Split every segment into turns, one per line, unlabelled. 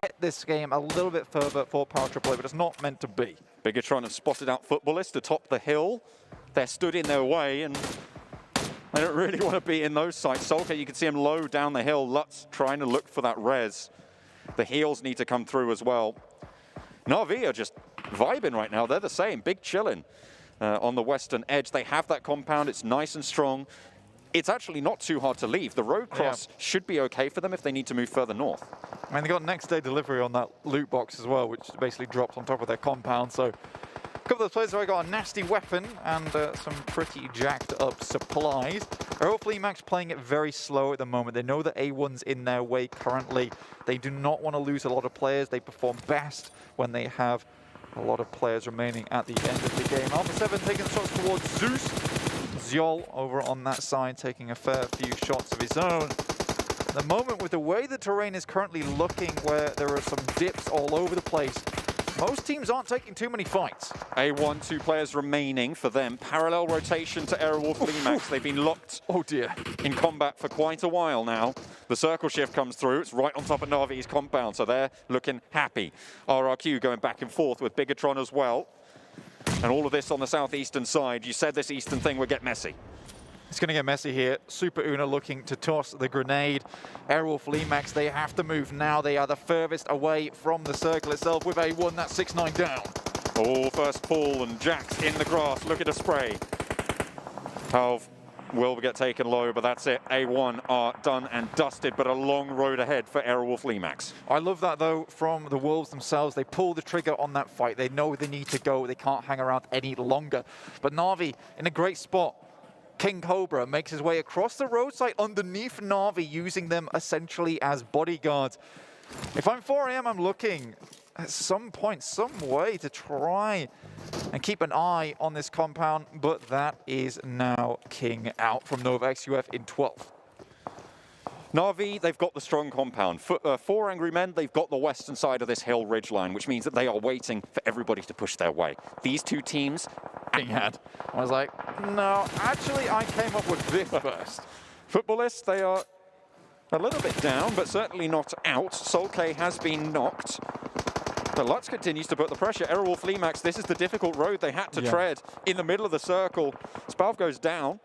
get this game a little bit further for Power AAA, but it's not meant to be.
Bigatron have spotted out Footballist atop the hill. They're stood in their way, and they don't really want to be in those sites. Solke, you can see him low down the hill. Lutz trying to look for that res. The heals need to come through as well. Na'Vi are just vibing right now. They're the same, big chillin' on the western edge. They have that compound. It's nice and strong. It's actually not too hard to leave. The road cross should be okay for them if they need to move further north.
I mean, they got next day delivery on that loot box as well, which basically drops on top of their compound. So a couple of players have got a nasty weapon and some pretty jacked up supplies. Aero Fleamax playing it very slow at the moment. They know that A1's in their way currently. They do not want to lose a lot of players. They perform best when they have a lot of players remaining at the end of the game. Alpha 7 taking shots towards Zeus. Zyol over on that side taking a fair few shots of his own. At the moment, with the way the terrain is currently looking, where there are some dips all over the place, most teams aren't taking too many fights.
A1, 2 players remaining for them. Parallel rotation to Aerowolf Fleamax. They've been locked in combat for quite a while now. The circle shift comes through. It's right on top of Na'Vi's compound, so they're looking happy. RRQ going back and forth with Bigatron as well. And all of this on the southeastern side. You said this eastern thing would get messy.
It's going to get messy here. Super Una looking to toss the grenade. Aerowolf Fleamax, they have to move now. They are the furthest away from the circle itself with A1. That's 6-9 down.
Oh, first fall and Jax in the grass. Look at the spray. Halve will get taken low, but that's it. A1 are done and dusted, but a long road ahead for Aerowolf Fleamax.
I love that, though, from the Wolves themselves. They pull the trigger on that fight. They know they need to go. They can't hang around any longer. But Na'Vi in a great spot. King Cobra makes his way across the roadside underneath Na'Vi, using them essentially as bodyguards. If I'm 4AM, I'm looking at some point, some way to try and keep an eye on this compound, but that is now King out from Nova XUF in 12th.
Na'Vi, they've got the strong compound. Four Angry Men, they've got the western side of this hill ridgeline, which means that they are waiting for everybody to push their way. These two teams...
I was like, no, actually, I came up with this first.
Footballists, they are a little bit down, but certainly not out. Solke has been knocked. But Lutz continues to put the pressure. Aerowolf Fleamax, this is the difficult road they had to tread in the middle of the circle. Spalv goes down.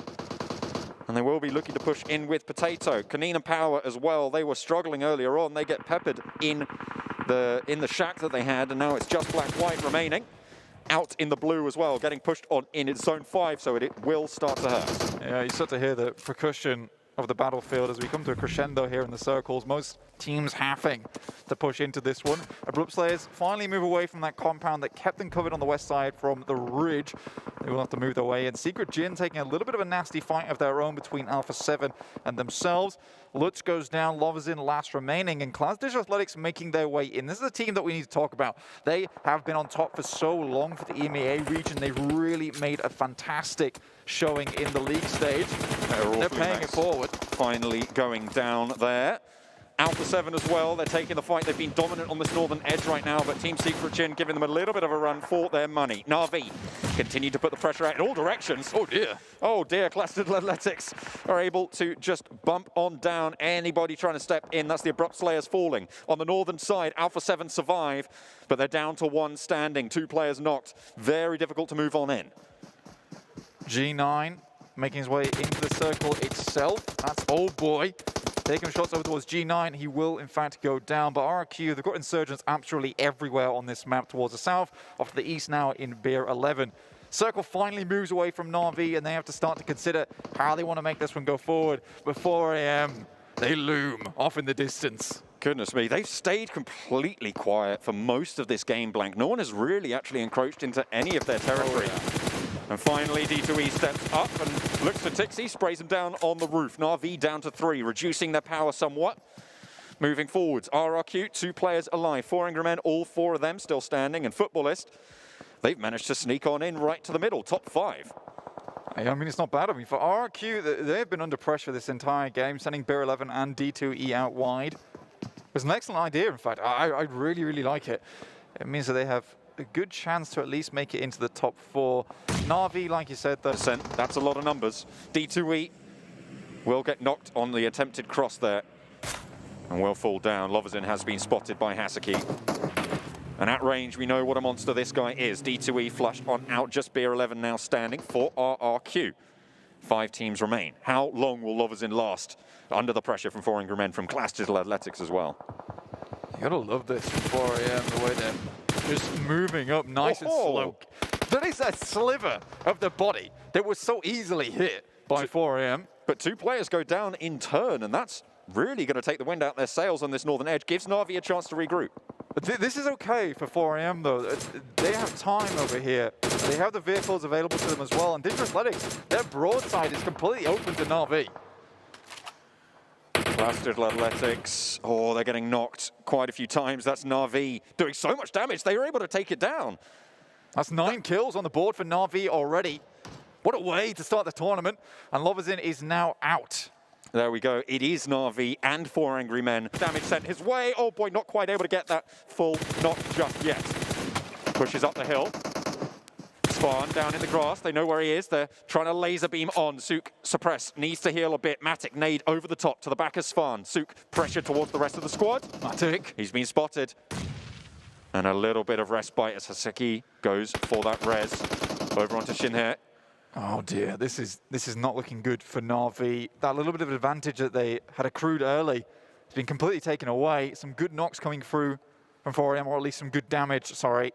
And they will be looking to push in with Potato. Kanina Power as well. They were struggling earlier on. They get peppered in the shack that they had, and now it's just Black-White remaining. Out in the blue as well, getting pushed on in its zone 5, so it will start to hurt.
Yeah, you start to hear the percussion of the battlefield as we come to a crescendo here in the circles. Most teams having to push into this one. Abrupt Slayers finally move away from that compound that kept them covered on the west side from the ridge. They will have to move their way in. Secret Jin taking a little bit of a nasty fight of their own between Alpha 7 and themselves. Lutz goes down, Lovazin last remaining, and Clans Digital Athletics making their way in. This is a team that we need to talk about. They have been on top for so long for the EMEA region. They've really made a fantastic showing in the league stage. They're paying it forward.
Finally going down there. Alpha 7 as well, they're taking the fight. They've been dominant on this northern edge right now, but Team Secret Jin giving them a little bit of a run for their money. Na'Vi continue to put the pressure out in all directions. Oh dear. Oh dear, Class Digital Athletics are able to just bump on down anybody trying to step in. That's the Abrupt Slayers falling. On the northern side, Alpha 7 survive, but they're down to 1 standing. 2 players knocked. Very difficult to move on in.
G9 making his way into the circle itself. That's oh boy. Taking shots over towards G9, he will in fact go down, but RRQ, they've got insurgents absolutely everywhere on this map towards the south, off to the east now in Beer 11. Circle finally moves away from Na'Vi, and they have to start to consider how they want to make this one go forward. But 4AM, they loom off in the distance.
Goodness me, they've stayed completely quiet for most of this game blank. No one has really actually encroached into any of their territory. And finally, D2E steps up and looks for Tixie, sprays him down on the roof. Na'Vi down to 3, reducing their power somewhat. Moving forwards, RRQ, 2 players alive. 4 Angry Men, all 4 of them still standing. And Footballist, they've managed to sneak on in right to the middle, top 5.
I mean, it's not bad. I mean, for RRQ, they've been under pressure this entire game, sending Beer 11 and D2E out wide. It was an excellent idea, in fact. I really, really like it. It means that they have a good chance to at least make it into the top 4. Na'Vi, like you said,
that's a lot of numbers. D2E will get knocked on the attempted cross there. And will fall down. Loverzin has been spotted by Haseki. And at range, we know what a monster this guy is. D2E flushed on out, just Beer 11 now standing for RRQ. 5 teams remain. How long will Loverzin last under the pressure from 4 Angry Men, from Class Digital Athletics as well?
You gotta love this from 4 AM, the way they're just moving up nice and slow. That is a sliver of the body that was so easily hit by 4 AM.
But 2 players go down in turn, and that's really going to take the wind out their sails on this northern edge. Gives Na'Vi a chance to regroup.
This is okay for 4 AM though. They have time over here. They have the vehicles available to them as well. And Digital Athletics, their broadside is completely open to Na'Vi.
Class Digital Athletics, oh, they're getting knocked quite a few times. That's Na'Vi doing so much damage, they were able to take it down.
That's 9 kills on the board for Na'Vi already. What a way to start the tournament. And Loverzin is now out.
There we go. It is Na'Vi and 4 Angry Men. Damage sent his way. Oh boy, not quite able to get that full knock just yet. Pushes up the hill. Svan down in the grass. They know where he is. They're trying to laser beam on. Sook suppress. Needs to heal a bit. Matic nade over the top to the back of Svan. Sook pressure towards the rest of the squad.
Matic.
He's been spotted. And a little bit of respite as Haseki goes for that res. Over onto Shinhe.
Oh dear, this is not looking good for Na'Vi. That little bit of advantage that they had accrued early has been completely taken away. Some good knocks coming through from 4 AM, or at least some good damage, sorry,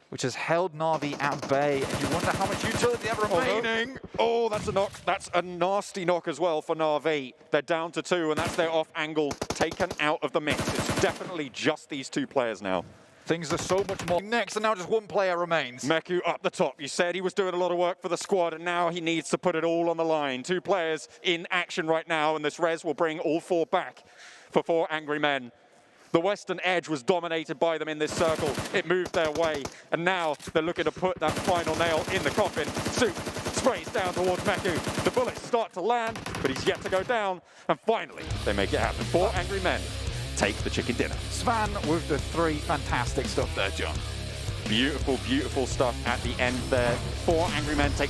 which has held Na'Vi at bay. And you wonder how much utility they have remaining.
Oh, that's a knock. That's a nasty knock as well for Na'Vi. They're down to 2, and that's their off angle taken out of the mix. It's definitely just these 2 players now.
Things are so much more next, and now just 1 player remains.
Meku up the top. You said he was doing a lot of work for the squad, and now he needs to put it all on the line. 2 players in action right now, and this res will bring all 4 back for 4 Angry Men. The western edge was dominated by them in this circle. It moved their way, and now they're looking to put that final nail in the coffin. Sook sprays down towards Meku. The bullets start to land, but he's yet to go down, and finally they make it happen. 4 Angry Men take the chicken dinner.
Svan with the 3 fantastic stuff there, John.
Beautiful, beautiful stuff at the end there. 4 Angry Men take the